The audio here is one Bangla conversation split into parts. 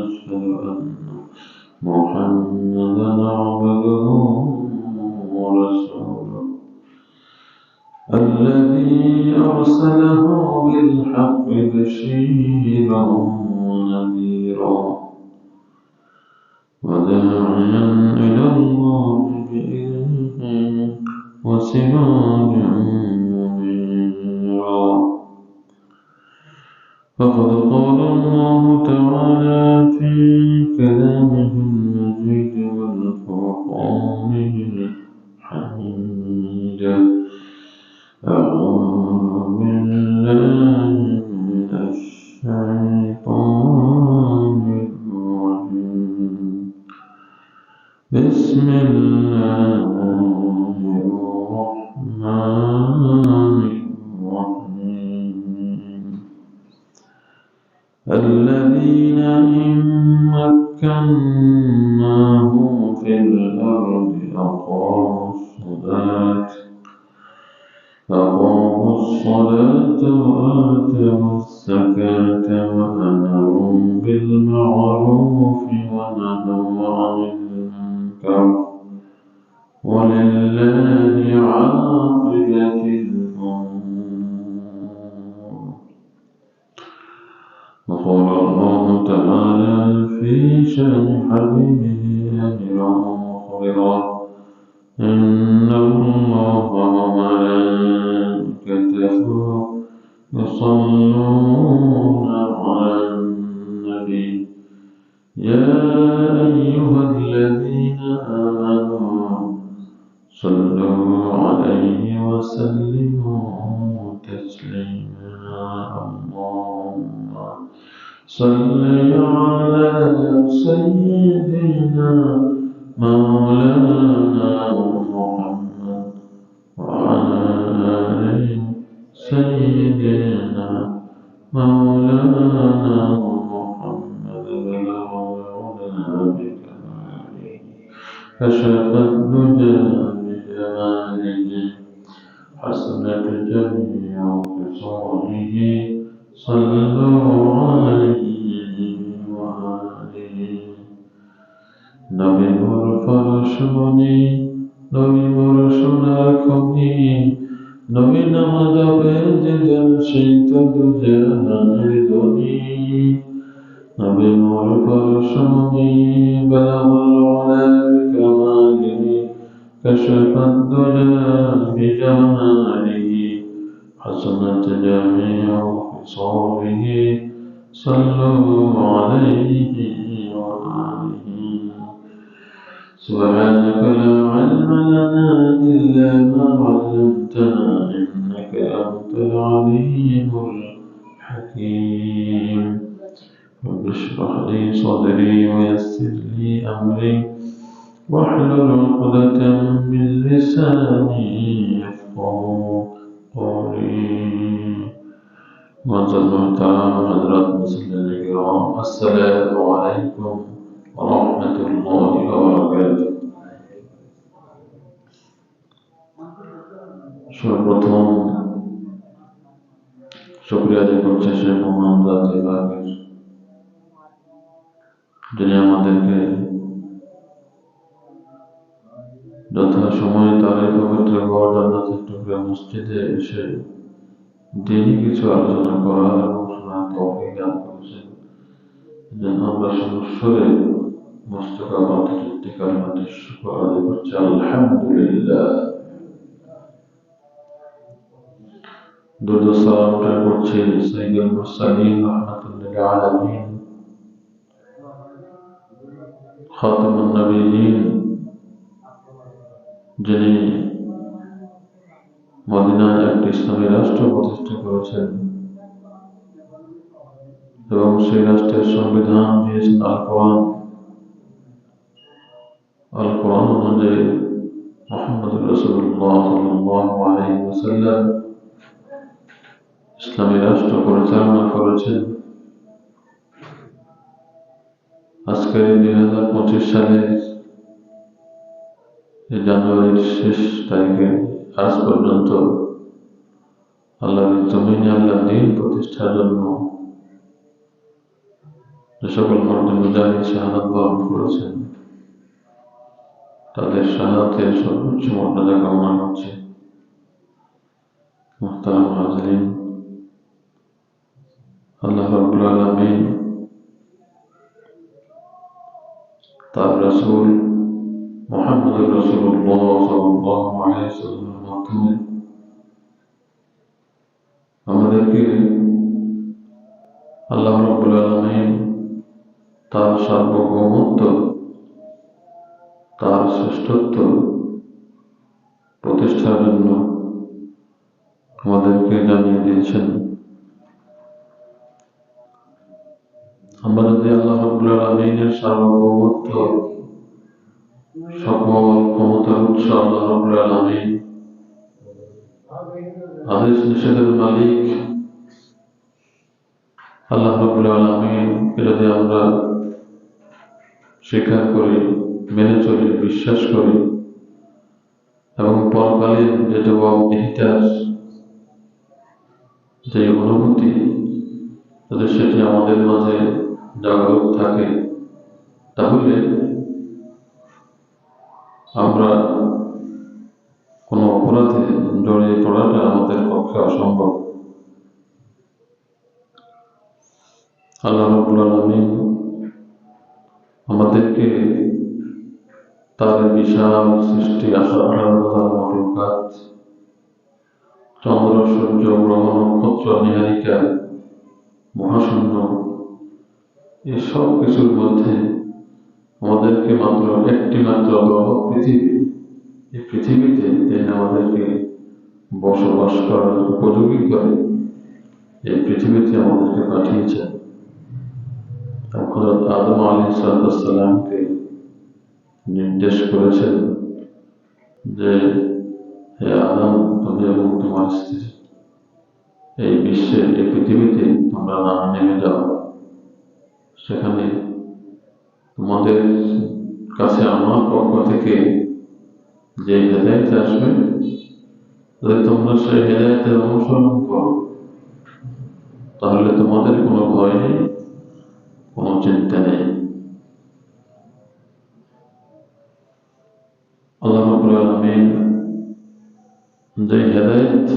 ونشهد أن محمدا عبده ورسوله الذي أرسله بالحق بشيرا ونذيرا وداعيا إلى الله بإذنه وسراجا منيرا فقد قال الله تعالى في كلامه المجيد والفرقانه الحميد أعوذ بالله من الشيطان الرجيم بسم الله الرحمن الرحيم الذين إن مكناهم في الأرض أقاموا الصلاة وآتوا الزكاة وأمروا بالمعروف ونهوا عن المنكر ولله عاقبة الأمور. وقال الله تعالى في شأن حبيبه أمرا مخبرا إن الله وملائكته يصلون على النبي يا أيها الذين آمنوا صلوا عليه وسلموا تسليما اللهم صل على سيدنا مولانا محمد وعلى آل سيدنا مولانا محمد بلغ العلا بكماله كشف الدجى بجماله حسنت جميع خصاله صلوا عليه وآله নবী ফরশুনি নবী ফরশুনাখনি নবী নামাজ হবে যে জন সেই তো দুজাহানের ধনী নবী ফরশুনি বালাগুল উলা বিকামালিহি কাশফাদ দুজা বিজামালিহি হাসানাত জামিউ খিসালিহি সাল্লু আলাইহি ওয়া আলিহি سبحانك لا علم لنا إلا ما علمتنا إنك أنت العليم الحكيم رب اشرح لي صدري ويسر لي أمري واحلل عقدة من لساني يفقهوا قولي وصلى تعالى حضرات المسلمين الكرام السلام عليكم ورحمة الله وبركاته সর্বপ্রথম শুকরিয়া আদায় করছি সেই মহান জাতের পাকের যিনি আমাদেরকে যথাসময়ে তার এই পবিত্র ঘর জান্নাতের টুকরা মসজিদে এসে দিনই কিছু আলোচনা করার এবং শোনার তৌফিক দান করেছেন যেন আমরা সমস্যরে মস্তক আপাত কালিমাতের শুকর আদায় করছি আলহামদুলিল্লাহ। দুরূদ ও সালাম করছি সাইয়্যিদুল মুরসালিন রাহমাতুল লিল আলামিন খাতামুন নবিয়্যিন যিনি মদিনায় একটি ইসলামী রাষ্ট্র প্রতিষ্ঠা করেছেন এবং সেই রাষ্ট্রের সংবিধান দিয়েছেন আল কোরআন অনুযায়ী মুহাম্মদুর রাসূলুল্লাহ সাল্লাল্লাহু আলাইহি ওয়াসাল্লাম ইসলামী রাষ্ট্র পরিচালনা করেছেন। আজকের 2025 সালের জানুয়ারির শেষ তারিখে আজ পর্যন্ত আল্লাহর জমিনে আল্লাহর দ্বীন প্রতিষ্ঠার জন্য যে সকল মার্টিন মুজাহিদ শাহাদাত বরণ করেছেন তাদের শাহাদাতের সর্বোচ্চ মর্যাদা কামনা করছি। মুহতারাম হাজিরিন, আল্লাহ রাব্বুল আলামিন তার রাসূল মুহাম্মদুর রাসূলুল্লাহ সাল্লাল্লাহু আলাইহি ওয়াসাল্লামের মাধ্যমে আমাদেরকে আল্লাহ রাব্বুল আলামিন তার সার্বভৌমত্ব, তার শ্রেষ্ঠত্ব প্রতিষ্ঠার জন্য আমাদেরকে জানিয়ে দিয়েছেন। আমরা যদি আল্লাহ রাব্বুল আলামিনের সার্বভৌমত্ব, সকল ক্ষমতার উৎস আল্লাহ রাব্বুল আলামিন, আদেশ নিষেধের মালিক আল্লাহ রাব্বুল আলামিনকে যদি আমরা স্বীকার করি, মেনে চলি, বিশ্বাস করি এবং পরকালীন যে জবাবদিহিতার যে অনুভূতি যদি সেটি আমাদের মাঝে জাগরুক থাকে, তাহলে আমরা কোনো অপরাধে জড়িয়ে পড়াটা আমাদের পক্ষে অসম্ভব। আল্লাহ রাব্বুল আলামিন আমাদেরকে তার বিশাল সৃষ্টি, 18,000 মখলুকাত, চন্দ্র, সূর্য, গ্রহ, নক্ষত্র, নীহারিকা, মহাশূন্য, এই সব কিছুর মধ্যে আমাদেরকে মাত্র একটি মাত্র গ্রহ পৃথিবী, এই পৃথিবীতে তিনি আমাদেরকে বসবাস করার উপযোগী করে এই পৃথিবীতে আমাদেরকে পাঠিয়েছেন। হযরত আদম আলাইহিস সালামকে নির্দেশ করেছেন যে, হে আদম, তুমি এবং তোমার স্ত্রী এই বিশ্বের, এই পৃথিবীতে তোমরা নেমে যাও, সেখানে তোমাদের কাছে আমার পক্ষ থেকে যে হেদায়েত আসবে, যদি তোমরা সেই হেদায়েতের অনুসরণ করো তাহলে তোমাদের কোনো ভয় নেই, কোনো চিন্তা নেই। আল্লাহ রাব্বুল আলামিন যে হেদায়েত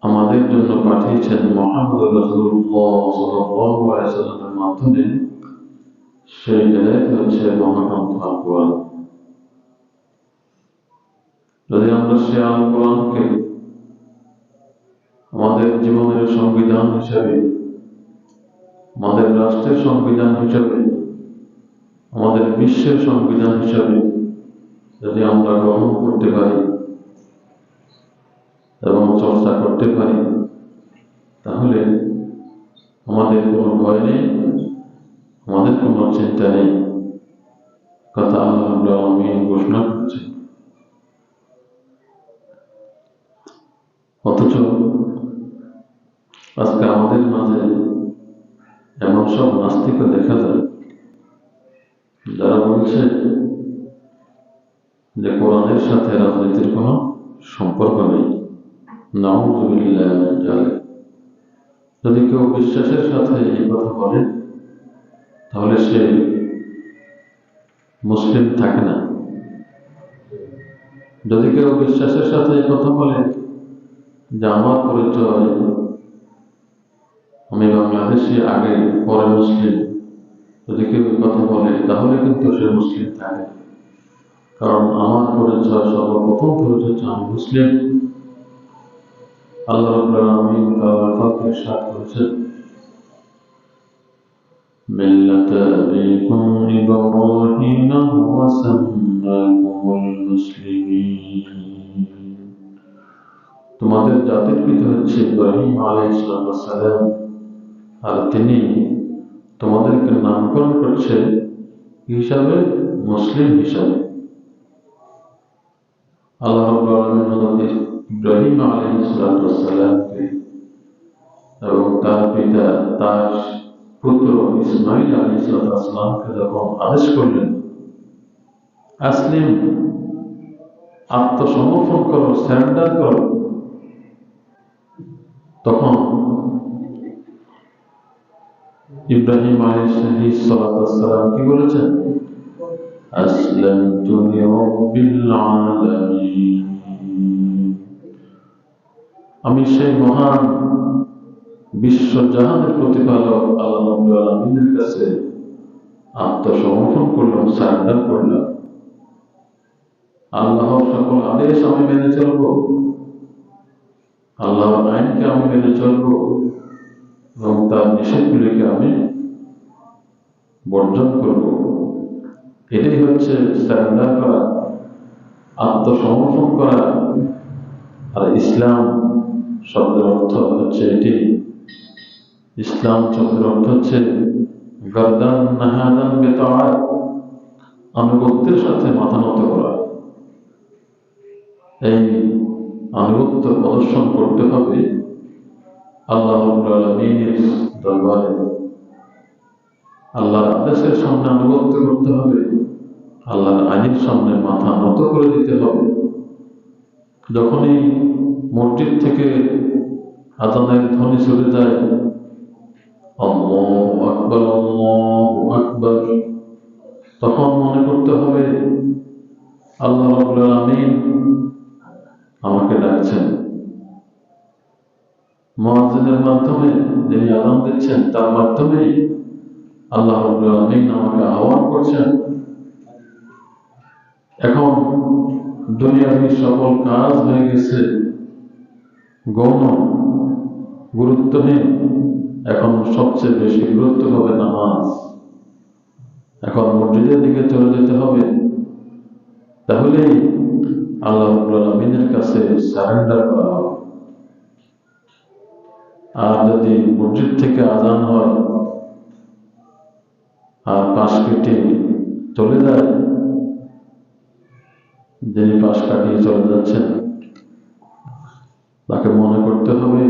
আমাদের জন্য পাঠিয়েছেন মুহাম্মদ রাসূলুল্লাহ সাল্লাল্লাহু আলাইহি ওয়াসাল্লামের মাধ্যমে, সেই হেদায়েত হচ্ছে মহাগ্রন্থ আল কোরআন। যদি আমরা সেই আল কোরআনকে আমাদের জীবনের সংবিধান হিসেবে, আমাদের রাষ্ট্রের সংবিধান হিসেবে, আমাদের বিশ্বের সংবিধান হিসেবে যদি আমরা গ্রহণ করতে পারি এবং চর্চা করতে পারি, তাহলে আমাদের কোনো ভয় নেই, আমাদের কোনো চিন্তা নেই। কথা আল্লাহ রাব্বুল আলামিন ঘোষণা করেছেন। অথচ আজকে আমাদের মাঝে এমন সব নাস্তিকও দেখা যায় যারা বলছে যে কোরআনের সাথে রাজনীতির কোনো সম্পর্ক নেই। নাউযুবিল্লাহ মিন যালিক। যদি কেউ বিশ্বাসের সাথে এই কথা বলে তাহলে সে মুসলিম থাকে না। যদি কেউ বিশ্বাসের সাথে এই কথা বলে যে আমার পরিচয় আমি বাংলাদেশি, আগে পরে মুসলিম, যদি কেউ কথা বলে তাহলে কিন্তু সে মুসলিম থাকে। কারণ আমার পরিচয়, সর্বপ্রথম পরিচয় আমি মুসলিম। আল্লাহ রাব্বুল আলামিন তাআলা ইরশাদ করেছেন, মিল্লাতা আবিকুম ইব্রাহিম ওয়া সাম্মাকুমুল মুসলিমিন। তোমাদের জাতির পিতা হচ্ছে ইব্রাহিম আলাইহিস সালাম, আর তিনি তোমাদেরকে নামকরণ করছে হিসাবে মুসলিম হিসাবে। আল্লাহ রাব্বুল আলামিন হযরত ইব্রাহিম আলাইহিস সালামকে এবং তার পিতা, তার পুত্র ইসমাঈল আলাইহিস সালামকে যখন আদেশ করলেন, আসলিম, আত্মসমর্পণ করো, সারেন্ডার করো, তখন ইব্রাহিম আলাইহিস সালাম কি বলেছেন? আসলামতু লিরাব্বিল আলামিন, আমি সেই মহান বিশ্বজাহানের প্রতিপালক আল্লাহ রাব্বুল আলামিনের কাছে আত্মসমর্পণ করলাম, সারেন্ডার করলাম। আল্লাহর সকল আদেশ আমি মেনে চলবো, আল্লাহর আইনকে আমি মেনে চলবো এবং তার নিষেধগুলিকে আমি বর্জন করব। এটাই হচ্ছে সারেন্ডার করা, আত্মসমর্পণ করা। আর ইসলাম শব্দের অর্থ হচ্ছে এটি। ইসলাম শব্দের অর্থ হচ্ছে গর্দান নাহাদান বিতাআত, আনুগত্যের সাথে মাথা নত করা। এই আনুগত্য প্রদর্শন করতে হবে আল্লাহ রাব্বুল আলামিনের দরবারে। আল্লাহর আদেশের সামনে আনুগত্য করতে হবে, আল্লাহর আইনের সামনে মাথা নত করে দিতে হবে। যখনই মসজিদ থেকে আযানের ধ্বনি চলে যায়, আল্লাহু আকবার আল্লাহু আকবার, তখন মনে করতে হবে আল্লাহ রাব্বুল আলামিন আমাকে ডাকছেন। মুয়াজ্জিনের মাধ্যমে, যিনি আযান দিচ্ছেন তার মাধ্যমে আল্লাহ রাব্বুল আলামিন আমাকে আহ্বান করছেন। এখন দুনিয়ার সকল কাজ হয়ে গেছে গৌণ, গুরুত্বহীন। এখন সবচেয়ে বেশি গুরুত্ব হবে নামাজ। এখন মসজিদের দিকে চলে যেতে হবে, তাহলেই আল্লাহ রাব্বুল আলামিনের কাছে সারেন্ডার করা হবে। আর যদি মসজিদ থেকে আযান হয় আর পাশ কেটে চলে যায়, যিনি পাশ কাটিয়ে চলে যাচ্ছেন তাকে মনে করতে হবে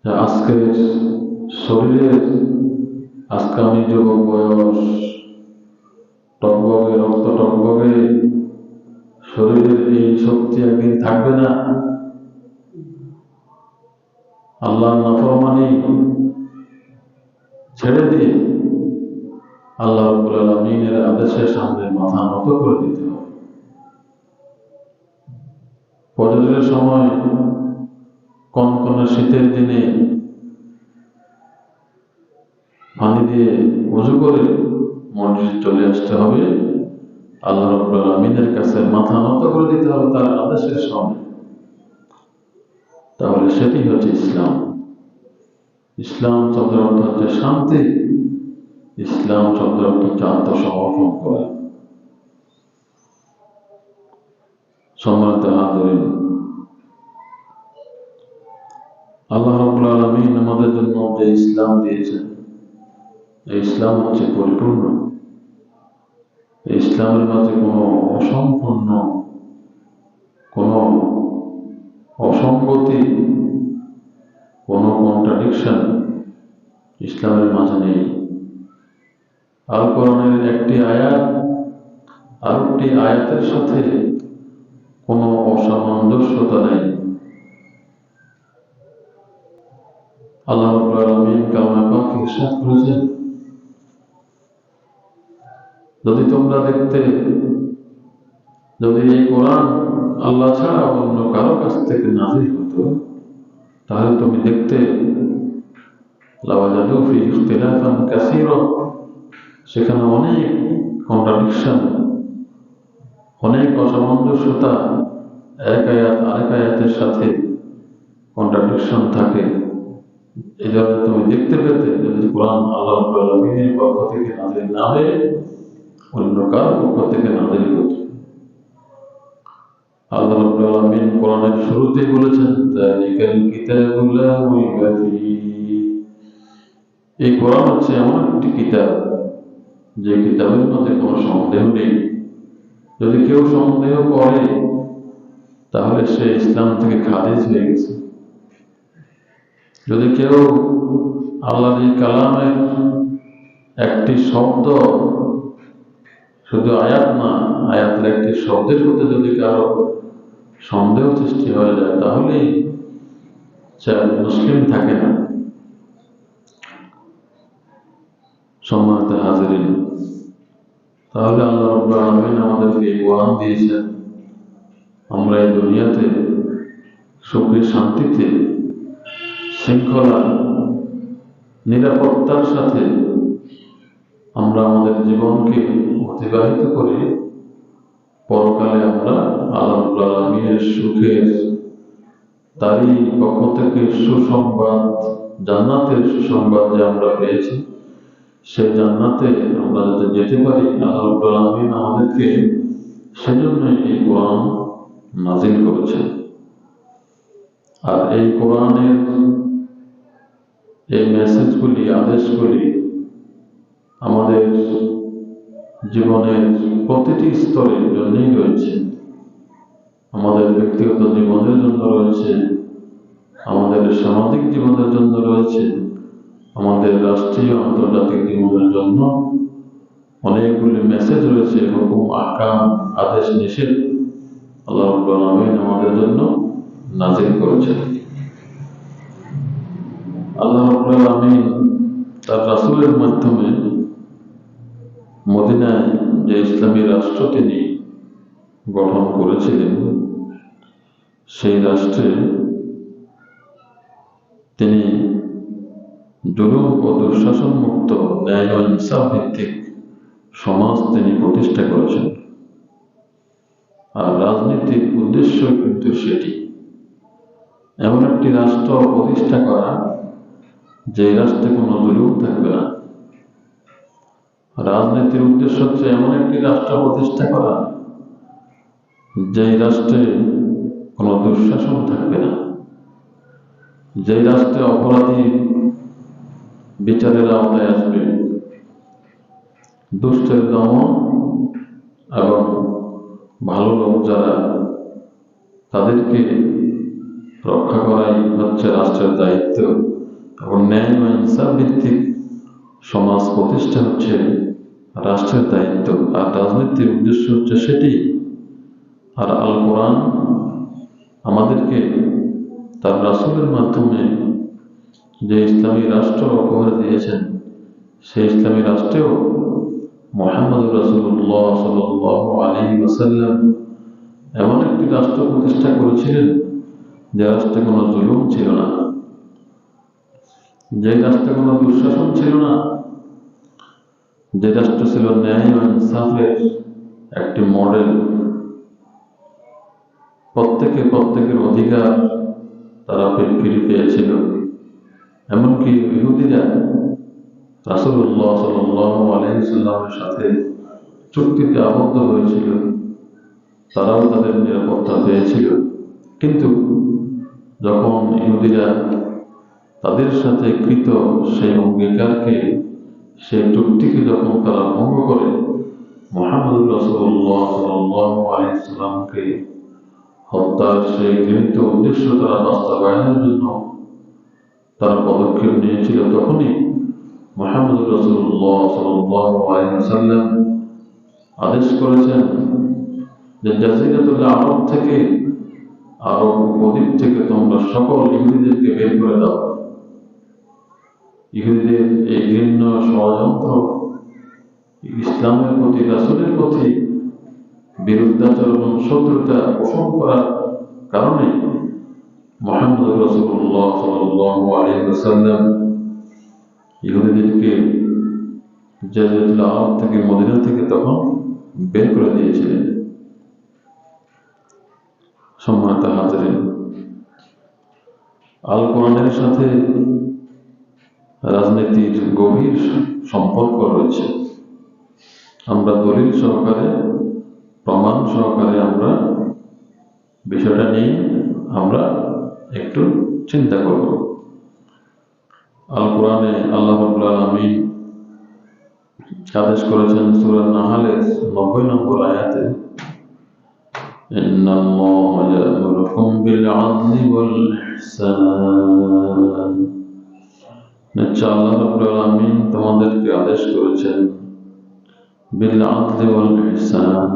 যে আজকের শরীরের, আজকে আমি যুবক বয়স, টকবগে রক্ত, টকবগে শরীরের এই শক্তি একদিন থাকবে না। আল্লাহর নাফরমানি ছেড়ে দিয়ে আল্লাহ রাব্বুল আলামিনের আদেশের সামনে মাথা নত করে দিতে হবে। ফজরের সময় কনকনে শীতের দিনে পানি দিয়ে ওযু করে মসজিদ চলে আসতে হবে, আল্লাহ রাব্বুল আলামিনের কাছে মাথা নত করে দিতে হবে তার আদেশের সামনে। তাহলে সেটি হচ্ছে ইসলাম। ইসলাম শব্দের অর্থ হচ্ছে শান্তি, ইসলাম শব্দের অর্থ হচ্ছে আত্মসমর্পণ করা। সম্মানিত হাজিরিন, আল্লাহ রাব্বুল আলামিন আমাদের জন্য যে ইসলাম দিয়েছেন, এই ইসলাম হচ্ছে পরিপূর্ণ। এই ইসলামের মাঝে কোনো অসম্পূর্ণ, কোনো অসঙ্গতি, কোনো কন্ট্রাডিকশন ইসলামের মাঝে নেই। আল কোরআনের একটি আয়াত আরেকটি আয়াতের সাথে কোনো অসামঞ্জস্যতা নেই। আল্লাহ রাব্বুল আলামিন কালামে পাকে ইরশাদ করেছেন, যদি তোমরা দেখতে, যদি এই কোরআন আল্লাহ ছাড়া অন্য কারো কাছ থেকে নাযিল হতো, তাহলে তুমি দেখতে লাওয়াজাদু ফি ইখতিলাফান কাসীরা, সেখানে অনেক কন্ট্রাডিকশন, অনেক অসামঞ্জস্যতা, এক আয়াত আরেক আয়াতের সাথে কন্ট্রাডিকশন থাকে। এই জন্য তুমি দেখতে পেতে যদি কোরআন আল্লাহ রাব্বুল আলামিনের পক্ষ থেকে নাযিল না হয়ে অন্য কারো পক্ষ থেকে নাযিল হতো। আল্লাহ রাব্বুল আলামিন কোরআনের শুরুতেই বলেছেন, যালিকাল কিতাবু লা রাইবা ফীহি, এই কোরআন হচ্ছে এমন একটি কিতাব যে কিতাবের মধ্যে কোনো সন্দেহ নেই। যদি কেউ সন্দেহ করে তাহলে সে ইসলাম থেকে খারিজ হয়ে গেছে। যদি কেউ আল্লাহর এই কালামের একটি শব্দ, শুধু আয়াত না, আয়াতের একটি শব্দের প্রতি যদি কারো সন্দেহ সৃষ্টি হয়ে যায়, তাহলেই সে মুসলিম থাকে না। সম্মানিত হাজিরিন, তাহলে আল্লাহ রাব্বুল আলামিন আমাদেরকে কোরআন দিয়েছেন আমরা এই দুনিয়াতে সুখে শান্তিতে শৃঙ্খলা নিরাপত্তার সাথে আমরা আমাদের জীবনকে অতিবাহিত করে পরকালে আমরা আল্লাহ রাব্বুল আলামিনের সুখের তারই পক্ষ থেকে সুসংবাদ, জান্নাতের সুসংবাদ যে আমরা পেয়েছি, সেই জান্নাতে আমরা যাতে যেতে পারি আল্লাহ রাব্বুল আলামিন আমাদেরকে সেজন্য এই কোরআন নাজিল করেছেন। আর এই কোরআনের এই মেসেজগুলি, আদেশগুলি আমাদের জীবনের প্রতিটি স্তরের জন্যই রয়েছে। আমাদের ব্যক্তিগত জীবনের জন্য রয়েছে, আমাদের সামাজিক জীবনের জন্য রয়েছে, আমাদের রাষ্ট্রীয় আন্তর্জাতিক জীবনের জন্য অনেকগুলি মেসেজ রয়েছে, হুকুম, আহকাম, আদেশ, নিষেধ আল্লাহ রাব্বুল আলামিন আমাদের জন্য নাজিল করেছেন। আল্লাহ রাব্বুল আলামিন তার রাসূলের মাধ্যমে মদিনায় যে ইসলামী রাষ্ট্র তিনি গঠন করেছিলেন, সেই রাষ্ট্রে তিনি জুলুম ও দুঃশাসন মুক্ত ন্যায় ও ইনসাফ ভিত্তিক সমাজ তিনি প্রতিষ্ঠা করেছেন। আর রাজনীতির উদ্দেশ্য কিন্তু সেটি, এমন একটি রাষ্ট্র প্রতিষ্ঠা করা যে রাষ্ট্রে কোনো জুলুম থাকবে না। রাজনীতির উদ্দেশ্য হচ্ছে এমন একটি রাষ্ট্র প্রতিষ্ঠা করা যে রাষ্ট্রে কোনো দুঃশাসন থাকবে না, যে রাষ্ট্রে অপরাধী বিচারের আওতায় আসবে, দুষ্টের দমন এবং ভালো লোক যারা তাদেরকে রক্ষা করাই হচ্ছে রাষ্ট্রের দায়িত্ব, এবং ন্যায় ও ইনসাফ ভিত্তিক সমাজ প্রতিষ্ঠা হচ্ছে রাষ্ট্রের দায়িত্ব। আর রাজনীতির উদ্দেশ্য হচ্ছে সেটি। আর আল কোরআন আমাদেরকে তার রাসূলের মাধ্যমে যে ইসলামী রাষ্ট্র উপহার দিয়েছেন, সেই ইসলামী রাষ্ট্রেও মুহাম্মদুর রাসূলুল্লাহ সাল্লাল্লাহু আলাইহি ওয়াসাল্লাম এমন একটি রাষ্ট্র প্রতিষ্ঠা করেছিলেন যে রাষ্ট্রে কোনো জুলুম ছিল না, যে রাষ্ট্রে কোনো দুঃশাসন ছিল না, যে রাষ্ট্র ছিল ন্যায় ও ইনসাফের একটি মডেল। প্রত্যেকের অধিকার তারা ফিরে পেয়েছিল। এমনকি ইহুদিরা রাসূলুল্লাহ সাল্লাল্লাহু আলাইহি ওয়াসাল্লামের সাথে চুক্তিতে আবদ্ধ হয়েছিল, তারাও তাদের নিরাপত্তা পেয়েছিল। কিন্তু যখন ইহুদিরা তাদের সাথে কৃত সেই অঙ্গীকারকে, সেই চুক্তিকে যখন তারা ভঙ্গ করে মুহাম্মদ রাসূলুল্লাহ সাল্লাল্লাহু আলাইহি ওয়াসাল্লামকে হত্যার সেই ঘৃণিত উদ্দেশ্য তারা বাস্তবায়নের জন্য তারা পদক্ষেপ নিয়েছিল, তখনই মুহাম্মদ রাসূলুল্লাহ সাল্লাল্লাহু আলাইহি ওয়াসাল্লাম আদেশ করেছেন যে জাজিরাতুল আরব থেকে, আরব উপদ্বীপ থেকে তোমরা সকল ইহুদিদেরকে বের করে দাও। ইহুদিদের এই ঘৃণ্য ষড়যন্ত্র, ইসলামের প্রতি, রাসূলের প্রতি বিরুদ্ধাচরণ, শত্রুতা পোষণ করার কারণে মুহাম্মদ রাসূলুল্লাহ সাল্লাল্লাহু আলাইহি ওয়াসাল্লাম ইহুদিদেরকে জাজিরাতুল আরব থেকে, মদিনা থেকে তখন বের করে দিয়েছিলেন। সম্মানিত হাজিরিন, আল কোরআনের সাথে রাজনীতির গভীর সম্পর্ক রয়েছে। আমরা দলিল সহকারে, প্রমাণ সহকারে আমরা বিষয়টা নিয়ে আমরা একটু চিন্তা করব। আল কোরআনে আল্লাহ রাব্বুল আলামিন আদেশ করেছেন সূরা নাহলের 90 নম্বর আয়াতে, ইন্নাল্লাহা ইয়া'মুরুকুম বিল আদলি ওয়াল ইহসান। নিশ্চয় আল্লাহ রাব্বুল আলামিন তোমাদেরকে আদেশ করেছেন বিল আদলি ওয়াল ইহসান,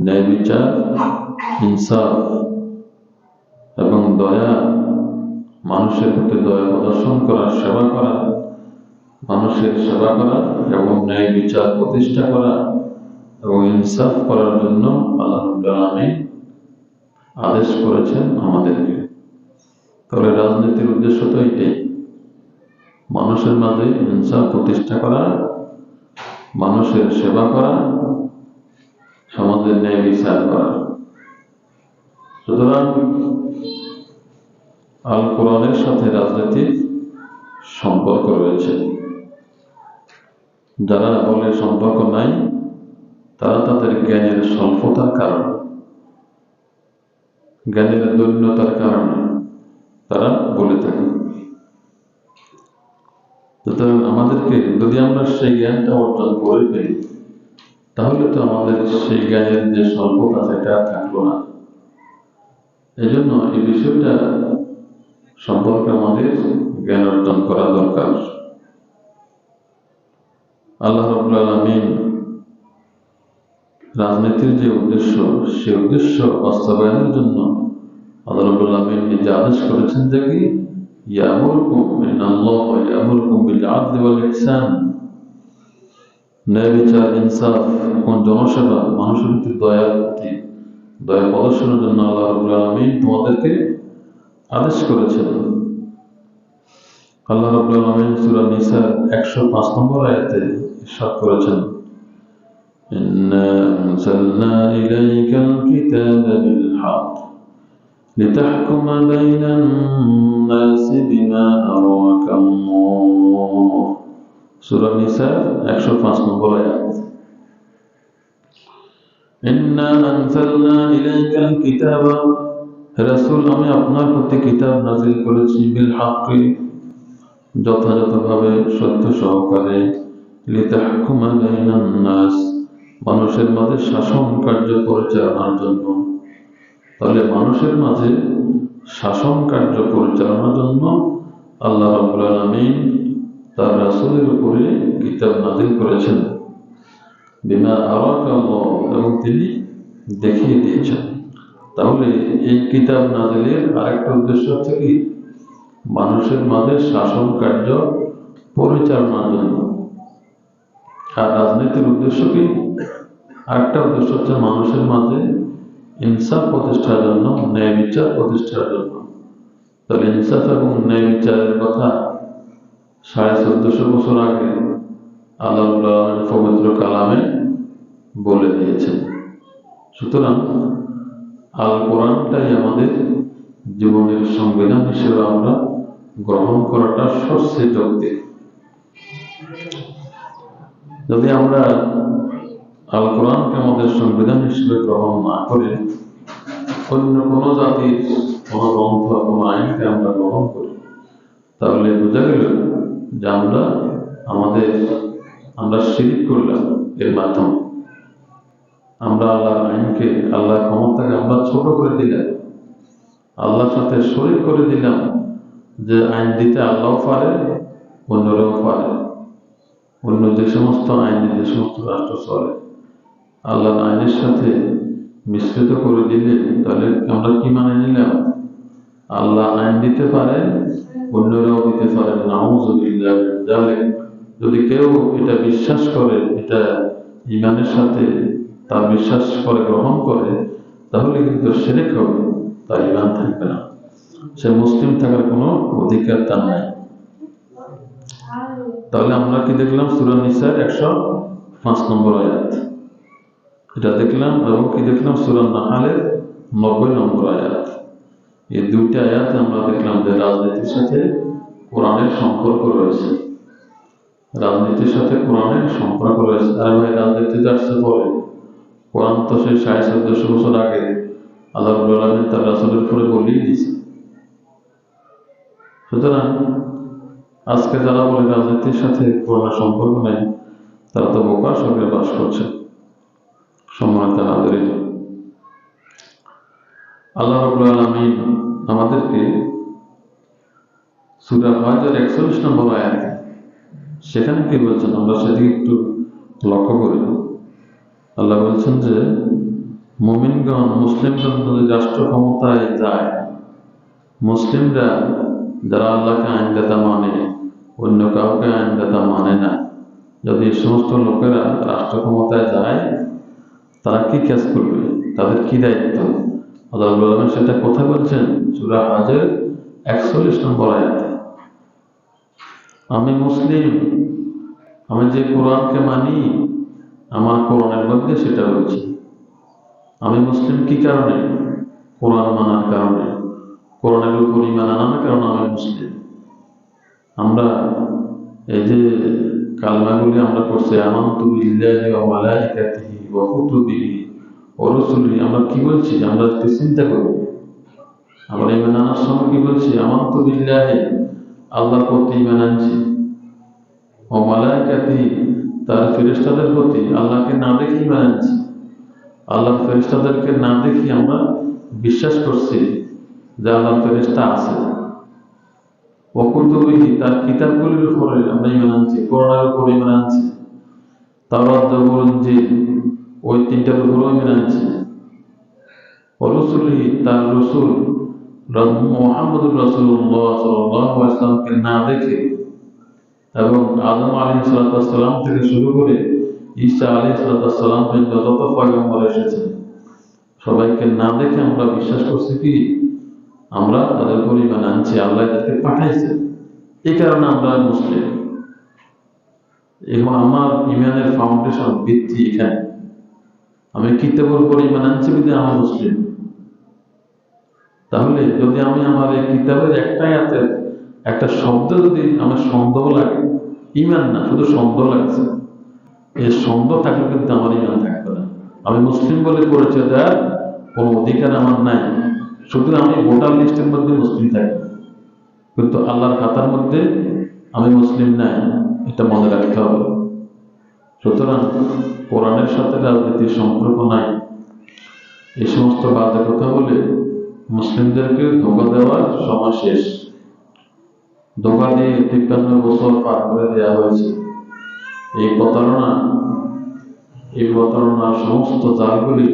ন্যায় বিচার, ইনসাফ এবং দয়া, মানুষের প্রতি দয়া প্রদর্শন করা, সেবা করা, মানুষের সেবা করা এবং ন্যায় বিচার প্রতিষ্ঠা করা এবং ইনসাফ করার জন্য আল্লাহ রাব্বুল আলামিন আদেশ করেছেন আমাদেরকে। তাহলে রাজনীতির উদ্দেশ্য তো এটাই, মানুষের মাঝে ইনসাফ প্রতিষ্ঠা করা, মানুষের সেবা করা, সমাজের ন্যায় বিচার করা। সুতরাং আল কোরআনের সাথে রাজনীতির সম্পর্ক রয়েছে। যারা বলে সম্পর্ক নাই, তারা তাদের জ্ঞানের স্বল্পতার কারণে, জ্ঞানের দৈন্যতার কারণে তারা বলে থাকে। সুতরাং আমাদেরকে যদি আমরা সেই জ্ঞানটা অর্জন করে ফেলি, তাহলে তো আমাদের সেই জ্ঞানের যে স্বল্পতা সেটা থাকলো না। এই জন্য এই বিষয়টা সম্পর্কে আমাদের জ্ঞান অর্জন করা দরকার। আল্লাহ রাব্বুল আলামিন রাজনীতির যে উদ্দেশ্য, সেই উদ্দেশ্য বাস্তবায়নের জন্য আল্লাহ রাব্বুল আলামিন নিজে আদেশ করেছেন যে কি ইয়ামুরকুম ইন্নাল্লাহা ইয়ামুরকুম বিল আদলি ওয়াল ইহসান, ন্যায় বিচার, ইনসাফ এবং জনসেবা, মানুষের প্রতি দয়া প্রদর্শনের জন্য আল্লাহ রাব্বুল আলামিন তোমাদেরকে আদেশ করেছেন। আল্লাহ রাব্বুল আলামিন সূরা নিসার 105 নম্বর আয়াতে ইরশাদ করেছেন, ইন্না আনজালনা ইলাইকাল কিতাবা বিল হক লিতাহকুমা বাইনান নাসি বিমা আরাকাল্লাহ। সূরা নিসার 105 নম্বর আয়াত। ইন্না আনজালনা ইলাইকাল কিতাবা, হে রাসূল আমি আপনার প্রতি কিতাব নাযিল করেছি, বিল হক যথাযথভাবে সত্য সহকারে, লিতাহকুমা বাইনান নাস মানুষের মাঝে শাসন কার্য পরিচালনার জন্য। তাহলে মানুষের মাঝে শাসন কার্য পরিচালনার জন্য আল্লাহ রাব্বুল আলামিন তার রাসূলের উপরে কিতাব নাযিল করেছেন, বিমা আরাকাল্লাহ, এবং তিনি দেখিয়ে দিয়েছেন। তাহলে এই কিতাব নাযিলের আরেকটা উদ্দেশ্য হচ্ছে কি মানুষের মাঝে শাসন কার্য পরিচালনার জন্য। আর রাজনীতির উদ্দেশ্য কি আরেকটা উদ্দেশ্য হচ্ছে মানুষের মাঝে ইনসাফ প্রতিষ্ঠার জন্য, ন্যায় বিচার প্রতিষ্ঠার জন্য। তাহলে ইনসাফ এবং ন্যায় বিচারের কথা 1450 বছর আগে আল্লাহ রাব্বুল আলামিন পবিত্র কালামে বলে দিয়েছেন। সুতরাং আল কোরআনটাই আমাদের জীবনের সংবিধান হিসেবে আমরা গ্রহণ করাটা সবচেয়ে যৌক্তিক। যদি আমরা আল কোরআনকে আমাদের সংবিধান হিসেবে গ্রহণ না করে অন্য কোনো জাতির কোনো গ্রন্থ, কোনো আইনকে আমরা গ্রহণ করি, তাহলে বোঝা গেল যে আমরা শিরক করলাম। এর মাধ্যমে আমরা আল্লাহর আইনকে, আল্লাহর ক্ষমতাকে আমরা ছোট করে দিলাম, আল্লাহর সাথে শরীক করে দিলাম। যে আইন দিতে আল্লাহও পারে, অন্যরাও পারে। অন্য যে সমস্ত আইন, যে সমস্ত রাষ্ট্র চলে, আল্লাহর আইনের সাথে মিশ্রিত করে দিলে তাহলে আমরা কি মানে নিলাম? আল্লাহ আইন দিতে পারেন, অন্যরাও দিতে পারেন। নাউযুবিল্লাহ মিন যালিক। যদি কেউ এটা বিশ্বাস করে, এটা ঈমানের সাথে তার বিশ্বাস করে গ্রহণ করে, তাহলে কিন্তু শিরক হবে, তার ঈমান থাকবে না, সে মুসলিম থাকার কোনো অধিকার তার নাই। তাহলে আমরা কি দেখলাম? সূরা নিসার 105 নম্বর আয়াত এটা দেখলাম, এবং কি দেখলাম? সূরা নাহলের 90 নম্বর আয়াত। এই দুইটা আয়াত আমরা দেখলাম যে রাজনীতির সাথে কোরআনের সম্পর্ক রয়েছে। রাজনীতির সাথে কোরআনের সম্পর্ক রয়েছে। আর ভাই, রাজনীতিতে আসছে পরে, কোরআন তো সেই 1450 বছর আগে আল্লাহ রাব্বুল আলামিন তার রাসূলের উপরে বলিয়ে দিয়েছে। সুতরাং আজকে যারা বলে রাজনীতির সাথে কোরআনের সম্পর্ক নেই, তারা তো বোকার সঙ্গে বাস করছে। সম্মানিত নাযরিন, আল্লাহ রাব্বুল আলামিন আমাদেরকে সূরা হজের 41 নম্বর আয়াত, সেখানে কি বলছেন আমরা সেদিকে একটু লক্ষ্য করি। আল্লাহ বলছেন যে মুমিনগণ, মুসলিমগণ যদি রাষ্ট্র ক্ষমতায় যায়, মুসলিমরা যারা আল্লাহকে আইনদাতা মানে, অন্য কাউকে আইনদাতা মানে না। যদি এই সমস্ত লোকেরা রাষ্ট্র ক্ষমতায় যায়, তারা কি কাজ করবে, তাদের কি দায়িত্ব, আল্লাহ রাব্বুল আলামিন সেটা কোথায় বলছেন? সূরা হজের 41 নম্বর আয়াতে। আমি মুসলিম, আমি যে কোরআনকে মানি, আমার কোরআনের মধ্যে সেটা বলছি। আমি মুসলিম কি কারণে? কোরআন মানার কারণে, কোরআনের উপর ঈমান আনার কারণে আমি মুসলিম। আমরা এই যে কালমাগুলি আমরা করছি, আমানতু বিল্লাহি ওয়া মালাইকাতিহি ওয়া কুতুবিহি ওয়া রুসুলিহি, আমরা কি বলছি? আমরা একটু চিন্তা করি। আমরা ঈমান আনার সময় কি বলছি? আমানতু বিল্লাহি, আল্লাহর প্রতি ঈমান আনছি, ওয়া মালাইকাতিহি, তার ফেরেশতাদের প্রতি, আল্লাহকে না দেখে ঈমান আনছি। আল্লাহর ফেরেশতাদেরকে না দেখি আমরা বিশ্বাস করছি যে আল্লাহর ফেরেশতা আছে। ওয়া কুতুবিহি, তার কিতাবগুলির উপরে আমরা ঈমান আনছি, কোরআনের উপর ঈমান আনছি, তাওরাত, জবুর, ইনজিল, ওই তিনটার উপরও ঈমান আনছি। ওয়া রুসুলিহি, তার রাসূল মুহাম্মদুর রাসূলুল্লাহ সাল্লাল্লাহু আলাইহি ওয়াসাল্লামকে না দেখে, এবং আদম আলাইহিস সালাম থেকে শুরু করে ঈসা আলাইহিস সালাম পর্যন্ত যত পয়গম্বর এসেছেন, সবাইকে না দেখে আমরা বিশ্বাস করছি কি? আমরা তাদের উপর ঈমান আনছি, আল্লাহ এদেরকে পাঠাইছেন, এই কারণে আমরা মুসলিম। এবং আমার ঈমানের ফাউন্ডেশন, ভিত্তি এখানে। আমি কিতাবের উপর ঈমান আনছি বলে আমি মুসলিম। তাহলে যদি আমি আমার এই কিতাবের একটা আয়াতের একটা শব্দ যদি আমার সন্দেহ লাগে, ঈমান না, শুধু সন্দেহ লাগছে, এই সন্দেহ থাকলে কিন্তু আমার ঈমান থাকবে না। আমি মুসলিম বলে পরিচয় দেওয়ার কোনো অধিকার আমার নাই। শুধু আমি ভোটার লিস্টের মধ্যে মুসলিম থাকি, কিন্তু আল্লাহর খাতার মধ্যে আমি মুসলিম নাই, এটা মনে রাখতে হবে। সুতরাং কোরআনের সাথে রাজনীতির সম্পর্ক নাই। এই সমস্ত বাজে কথা বলে মুসলিমদেরকে ধোঁকা দেওয়ার সময় শেষ। ধোঁকা দিয়ে 53 বছর পার করে দেওয়া হয়েছে। এই প্রতারণার সমস্ত জালগুলি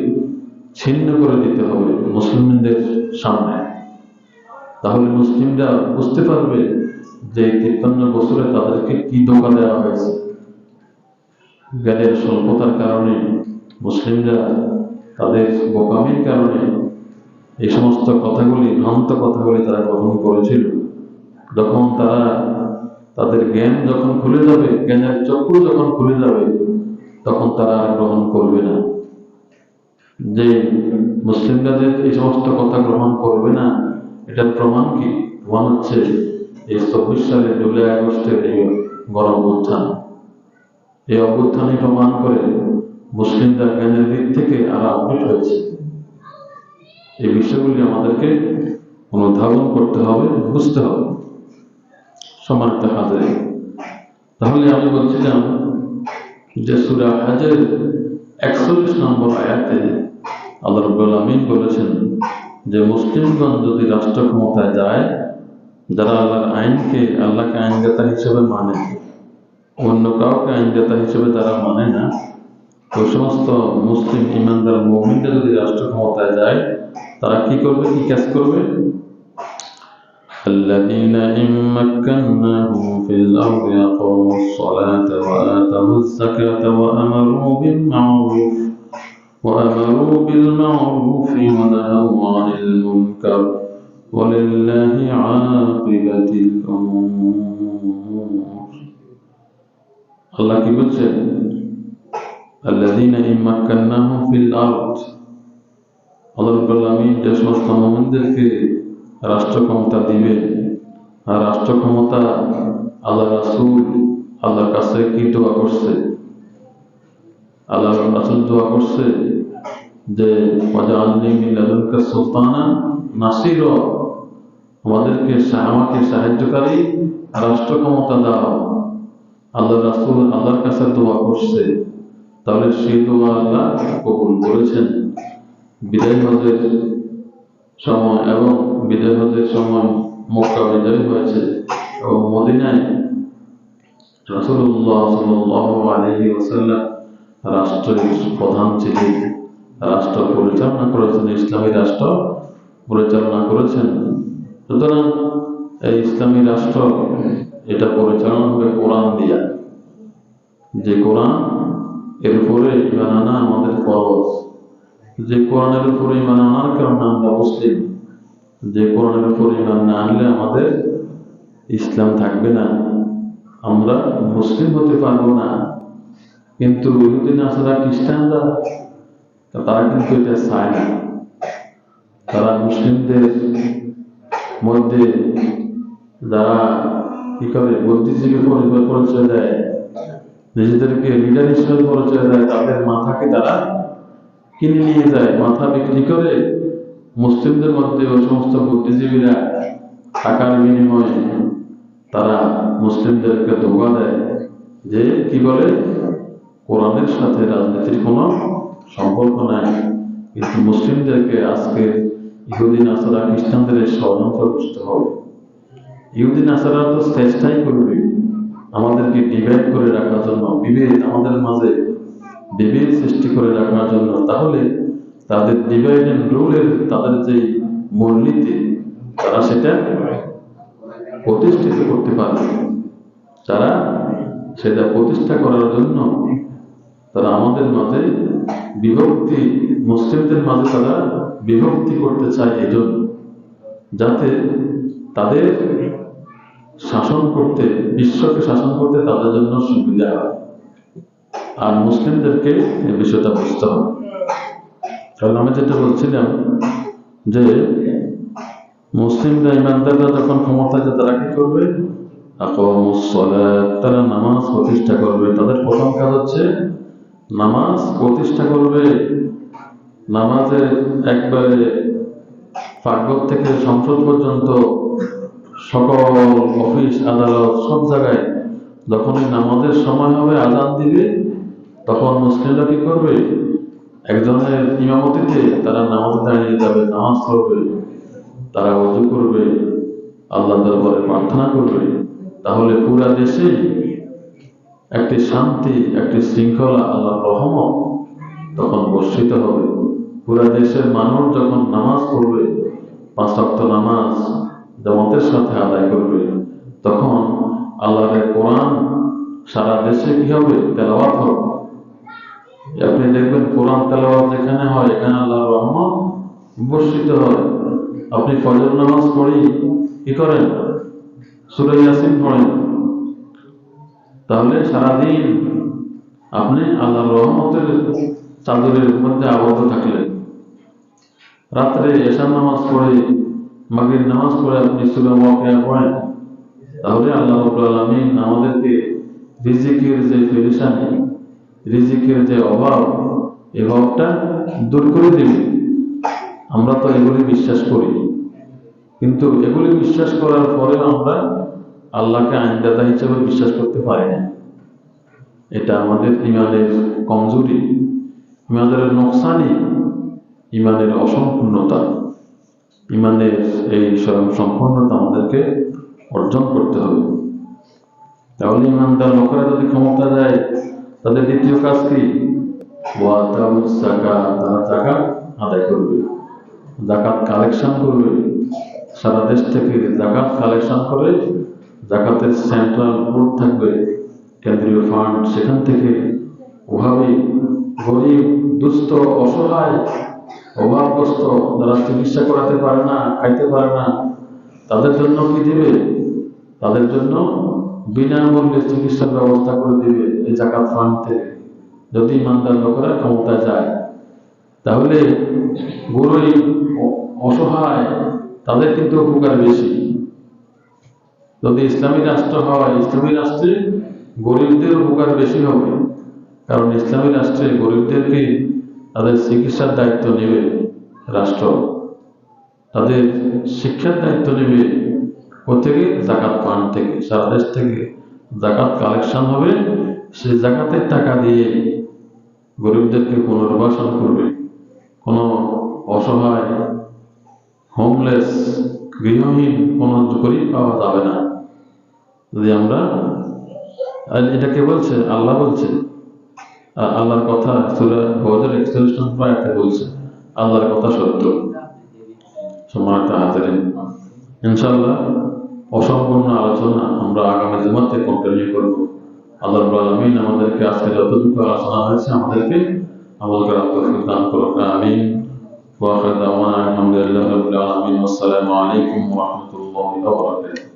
ছিন্ন করে দিতে হবে মুসলিমদের সামনে। তাহলে মুসলিমরা বুঝতে পারবে যে 53 বছরে তাদেরকে কি ধোঁকা দেওয়া হয়েছে। জ্ঞানের স্বল্পতার কারণে মুসলিমরা তাদের বোকামির কারণে এই সমস্ত কথাগুলি, ভ্রান্ত কথাগুলি তারা গ্রহণ করেছিল। যখন তারা তাদের জ্ঞান যখন খুলে যাবে, জ্ঞানের চক্ষু যখন খুলে যাবে, তখন তারা আর গ্রহণ করবে না। যে মুসলিমরা যে এই সমস্ত কথা গ্রহণ করবে না, এটার প্রমাণ কি? প্রমাণ হচ্ছে এই 24 সালের জুলাই আগস্টের এই গণ অভ্যুত্থান। এই অভ্যুত্থানই প্রমাণ করে মুসলিমরা জ্ঞানের দিক থেকে আরো আপডেট হয়েছে। এই বিষয়গুলি আমাদেরকে অনুধাবন করতে হবে, বুঝতে হবে। সম্মানিত হাজির, তাহলে আমি বলছিলাম যে সূরা হজের 41 নম্বর আয়াতে আল্লাহ রাব্বুল আলামিন বলেছেন যে মুসলিমগণ যদি রাষ্ট্র ক্ষমতায় যায়, যারা আল্লাহর আইনকে, আল্লাহকে আইনদাতা হিসেবে মানে, অন্য কাউকে আইনদাতা হিসেবে তারা মানে না, ওই সমস্ত মুসলিম ইমানদার মুমিনরা যদি রাষ্ট্র ক্ষমতায় যায়, তারা কি করবে, কি কাজ করবে? الذين إن مكناهم في الأرض أقاموا الصلاة وآتوا الزكاة وأمروا بالمعروف ونهوا عن المنكر ولله عاقبة الأمور। الله কি বলছেন? الذين إن مكناهم في الأرض, আল্লাহ রাব্বুল আলামিন যে সমস্ত মুমিনদেরকে রাষ্ট্র ক্ষমতা দিবে, আর রাষ্ট্র ক্ষমতা আল্লাহ রাসূল আল্লাহর কাছে কি দোয়া করছে? আল্লাহ রাসূল দোয়া করছে যে ওয়াজআলনি মিন লাদুনকা সুলতানান নাসীরা, আমাকে সাহায্যকারী রাষ্ট্র ক্ষমতা দাও। আল্লাহ রাসূল আল্লাহর কাছে দোয়া করছে, তাহলে সেই দোয়া আল্লাহ কবুল করেছেন। বিদায় হজের সময় এবং বিদায় হজের সময় মক্কা বিজয় হয়েছে এবং মদিনায় রাসূলুল্লাহ সাল্লাল্লাহু আলাইহি ওয়াসাল্লাম রাষ্ট্রের প্রধান ছিলেন, রাষ্ট্র পরিচালনা করেছেন, ইসলামী রাষ্ট্র পরিচালনা করেছেন। সুতরাং এই ইসলামী রাষ্ট্র, এটা পরিচালনা হবে কোরআন দিয়া। যে কোরআন, এর উপরে ঈমান আনা আমাদের ফরজ। যে কোরআনের উপরে ঈমান আনার কারণে আমরা মুসলিম। যে কোরআনের উপরে ঈমান না আনলে আমাদের ইসলাম থাকবে না, আমরা মুসলিম হতে পারবো না। কিন্তু ইহুদি নাসারা খ্রিস্টানরা তারা কিন্তু এটা চায় না। তারা মুসলিমদের মধ্যে যারা কি করে বুদ্ধিজীবী পরিচয় দেয়, নিজেদেরকে লিডার হিসেবে পরিচয় দেয়, তাদের মাথাকে তারা কিনে নিয়ে যায়, মাথা বিক্রি করে মুসলিমদের মধ্যে ওই সমস্ত বুদ্ধিজীবীরা টাকার বিনিময়ে তারা মুসলিমদেরকে ধোঁকা দেয় যে কি বলে কোরআনের সাথে রাজনীতির কোনো সম্পর্ক নাই। কিন্তু মুসলিমদেরকে আজকে ইহুদি নাসারা খ্রিস্টানদের ষড়যন্ত্র বুঝতে হবে। ইহুদি নাসারা তো চেষ্টাই করবে আমাদেরকে ডিভাইড করে রাখার জন্য, বিভেদ আমাদের মাঝে বিভেদ সৃষ্টি করে রাখার জন্য। তাহলে তাদের ডিভাইড এন্ড রুলের তাদের যে মূলনীতি, তারা সেটা প্রতিষ্ঠিত করতে পারবে। তারা সেটা প্রতিষ্ঠা করার জন্য তারা আমাদের মাঝে বিভক্তি, মুসলিমদের মাঝে তারা বিভক্তি করতে চায়, এজন্য যাতে তাদের শাসন করতে, বিশ্বকে শাসন করতে তাদের জন্য সুবিধা হয়। আর মুসলিমদেরকে এই বিষয়টা বুঝতে হবে। কারণ আমি যেটা বলছিলাম যে মুসলিমরা, ইমানদাররা যখন ক্ষমতায় যায় তারা কি করবে? তারা নামাজ প্রতিষ্ঠা করবে। তাদের প্রথম কাজ হচ্ছে নামাজ প্রতিষ্ঠা করবে। নামাজের একবারে পাকঘর থেকে সংসদ পর্যন্ত সকল অফিস আদালত সব জায়গায় যখনই নামাজের সময় হবে, আজান দিবে, তখন মুসলিমরা কি করবে? একজনের ইমামতিতে তারা নামাজে দাঁড়িয়ে যাবে, নামাজ পড়বে, তারা ওযু করবে, আল্লাহ দরবারে প্রার্থনা করবে। তাহলে পুরা দেশে একটি শান্তি, একটি শৃঙ্খলা, আল্লাহর রহমত তখন বর্ষিত হবে। পুরা দেশের মানুষ যখন নামাজ পড়বে, 5 ওয়াক্ত নামাজ জামাতের সাথে আদায় করবে, তখন আল্লাহর কোরআন সারা দেশে কি হবে? তেলাওয়াত হবে। আপনি দেখবেন কোরআন তেলাওয়াত যেখানে হয়, এখানে আল্লাহর রহমত বর্ষিত হয়। আপনি ফজর নামাজ পড়ি কি করেন? সূরা ইয়াসিন পড়েন, তাহলে সারাদিন আপনি আল্লাহর রহমতের চাদরের মধ্যে আবদ্ধ থাকলেন। রাত্রে এশার নামাজ পড়ে, মাগরিব নামাজ পড়ে আপনি সূরা ওয়াকিয়া পড়েন, তাহলে আল্লাহ রাব্বুল আলামিন আমাদেরকে রিজিকের যে পেরেশানি, রিজিকের যে অভাব, এই অভাবটা দূর করে দেবে। আমরা তো এগুলি বিশ্বাস করি, কিন্তু এগুলি বিশ্বাস করার পরে আমরা আল্লাহকে আইনদাতা হিসেবে বিশ্বাস করতে পারি না। এটা আমাদের ইমানের কমজোরি, ইমানের নোকসানি, ইমানের অসম্পূর্ণতা। ইমানের এই সম্পূর্ণতা আমাদেরকে অর্জন করতে হবে। তাহলে ইমানদার লোকেরা যদি ক্ষমতা যায়, তাদের দ্বিতীয় কাজ কি? তারা যাকাত আদায় করবে, যাকাত কালেকশন করবে। সারা দেশ থেকে যাকাত কালেকশন করে, যাকাতের সেন্ট্রাল বোর্ড থাকবে, কেন্দ্রীয় ফান্ড, সেখান থেকে ওভাবে গরিব, দুস্থ, অসহায়, অভাবগ্রস্ত যারা চিকিৎসা করাতে পারে না, খাইতে পারে না, তাদের জন্য কি দিবে? তাদের জন্য বিনামূল্যে চিকিৎসার ব্যবস্থা করে দিবে এই যাকাত ফান্ড থেকে। যদি ইমানদার লোকেরা ক্ষমতায় যায়, তাহলে গরিব, অসহায় তাদের কিন্তু উপকার বেশি। যদি ইসলামী রাষ্ট্র হয়, ইসলামী রাষ্ট্রে গরিবদের উপকার বেশি হবে। কারণ ইসলামী রাষ্ট্রে গরিবদেরকে তাদের চিকিৎসার দায়িত্ব নেবে রাষ্ট্র, তাদের শিক্ষার দায়িত্ব নেবে কোথেকে? যাকাত ফান্ড থেকে। সারা দেশ থেকে যাকাত কালেকশন হবে, সেই যাকাতের টাকা দিয়ে গরিবদেরকে পুনর্বাসন করবে। কোনো অসহায়, হোমলেস, গৃহহীন কোনো গরিব পাওয়া যাবে না। যদি আমরা, এটা কে বলছে? আল্লাহ বলছে। আল্লাহর কথা সূরা হুজুর 41 নম্বর আয়াতে বলছে, আল্লাহর কথা সত্য। সম্মানিত হাজিরিন, ইনশাআল্লাহ অসম্পূর্ণ আলোচনা আমরা আগামী জুমাতে কন্টিনিউ করব। আল্লাহ রাব্বুল আলামিন আমাদেরকে আজকে যতটুকু আলোচনা হয়েছে আমাদেরকে আমল করার তৌফিক দান করুন। আমিন। ওয়া আখিরু দাওয়ানা আলহামদুলিল্লাহি রাব্বিল আলামিন। আসসালামু আলাইকুম ওয়া রাহমাতুল্লাহি ওয়া বারাকাতুহু।